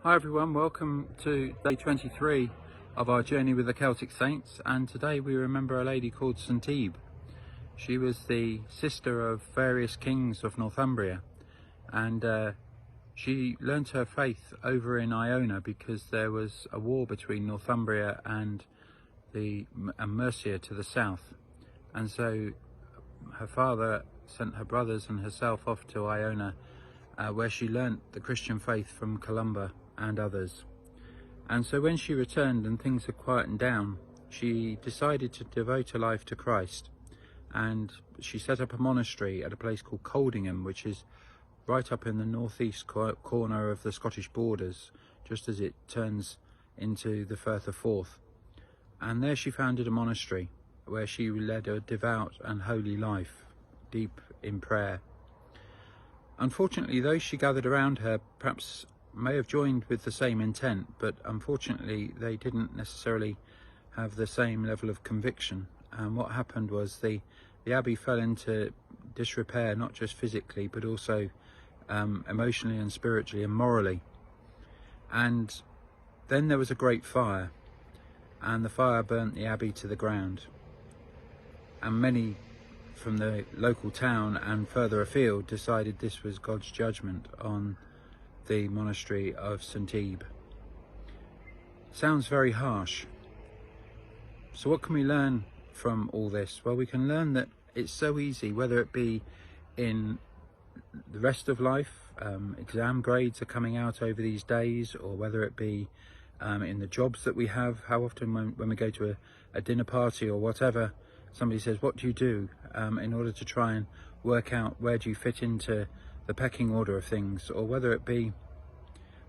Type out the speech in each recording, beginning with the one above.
Hi everyone, welcome to day 23 of our journey with the Celtic Saints, and today we remember a lady called Centebe. She was the sister of various kings of Northumbria, and she learnt her faith over in Iona because there was a war between Northumbria and Mercia to the south, and so her father sent her brothers and herself off to Iona, where she learnt the Christian faith from Columba and others. And so when she returned and things had quietened down, she decided to devote her life to Christ, and she set up a monastery at a place called Coldingham, which is right up in the northeast corner of the Scottish borders, just as it turns into the Firth of Forth. And there she founded a monastery where she led a devout and holy life, deep in prayer. Unfortunately, those she gathered around her perhaps may have joined with the same intent, but unfortunately they didn't necessarily have the same level of conviction. And what happened was the abbey fell into disrepair, not just physically but also emotionally and spiritually and morally. And then there was a great fire, and the fire burnt the abbey to the ground, and many from the local town and further afield decided this was God's judgment on the monastery of Centebe. Sounds very harsh. So what can we learn from all this? Well, we can learn that it's so easy, whether it be in the rest of life, exam grades are coming out over these days, or whether it be in the jobs that we have. How often when we go to a dinner party or whatever, somebody says, what do you do, in order to try and work out where do you fit into the pecking order of things, or whether it be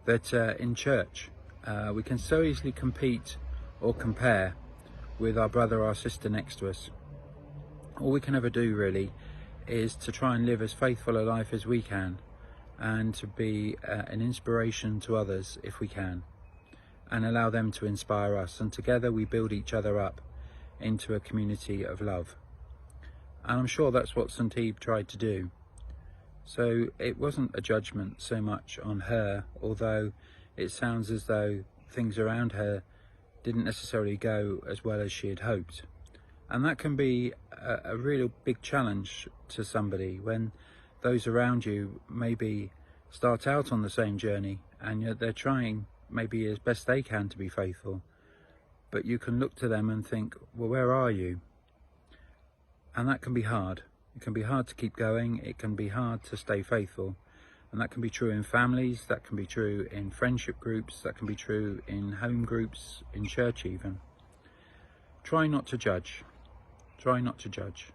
that in church we can so easily compete or compare with our brother or our sister next to us. All we can ever do really is to try and live as faithful a life as we can, and to be an inspiration to others if we can, and allow them to inspire us, and together we build each other up into a community of love. And I'm sure that's what Centebe tried to do. So it wasn't a judgment so much on her, although it sounds as though things around her didn't necessarily go as well as she had hoped. And that can be a real big challenge to somebody when those around you maybe start out on the same journey, and yet they're trying maybe as best they can to be faithful, but you can look to them and think, well, where are you? And that can be hard. It can be hard to keep going, it can be hard to stay faithful, and that can be true in families, that can be true in friendship groups, that can be true in home groups, in church even. Try not to judge. Try not to judge.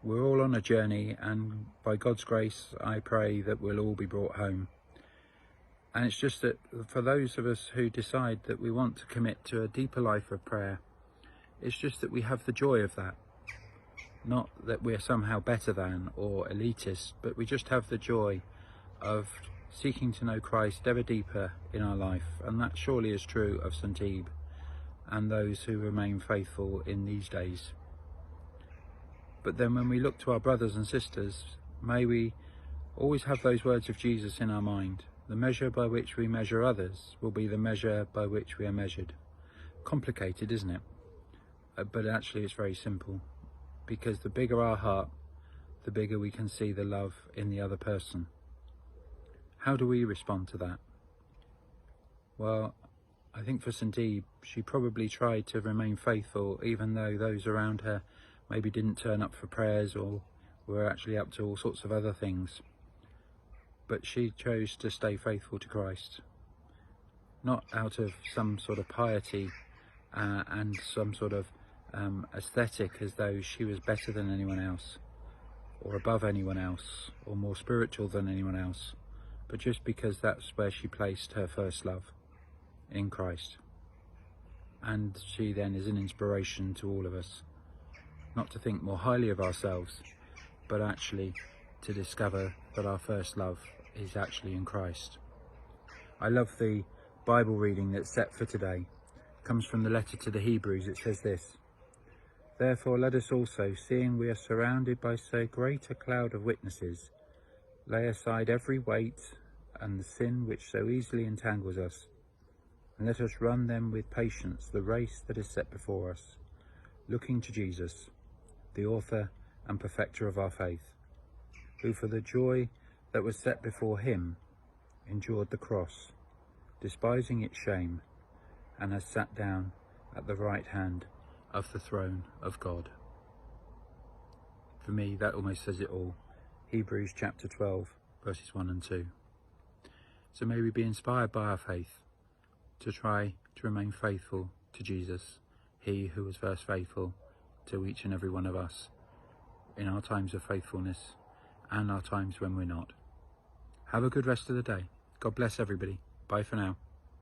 We're all on a journey, and by God's grace I pray that we'll all be brought home. And it's just that for those of us who decide that we want to commit to a deeper life of prayer, it's just that we have the joy of that. Not that we're somehow better than or elitist, but we just have the joy of seeking to know Christ ever deeper in our life. And that surely is true of Centebe and those who remain faithful in these days. But then when we look to our brothers and sisters, may we always have those words of Jesus in our mind. The measure by which we measure others will be the measure by which we are measured. Complicated, isn't it? But actually it's very simple. Because the bigger our heart, the bigger we can see the love in the other person. How do we respond to that? Well, I think for Centebe, she probably tried to remain faithful even though those around her maybe didn't turn up for prayers or were actually up to all sorts of other things. But she chose to stay faithful to Christ, not out of some sort of piety and some sort of aesthetic as though she was better than anyone else or above anyone else or more spiritual than anyone else, but just because that's where she placed her first love, in Christ. And she then is an inspiration to all of us, not to think more highly of ourselves, but actually to discover that our first love is actually in Christ. I love the Bible reading that's set for today. It comes from the letter to the Hebrews. It says this: Therefore let us also, seeing we are surrounded by so great a cloud of witnesses, lay aside every weight and the sin which so easily entangles us, and let us run then with patience the race that is set before us, looking to Jesus, the author and perfecter of our faith, who for the joy that was set before him endured the cross, despising its shame, and has sat down at the right hand of the throne of God. For me, that almost says it all. Hebrews chapter 12, verses 1 and 2. So may we be inspired by our faith to try to remain faithful to Jesus, he who was first faithful to each and every one of us in our times of faithfulness and our times when we're not. Have a good rest of the day. God bless everybody. Bye for now.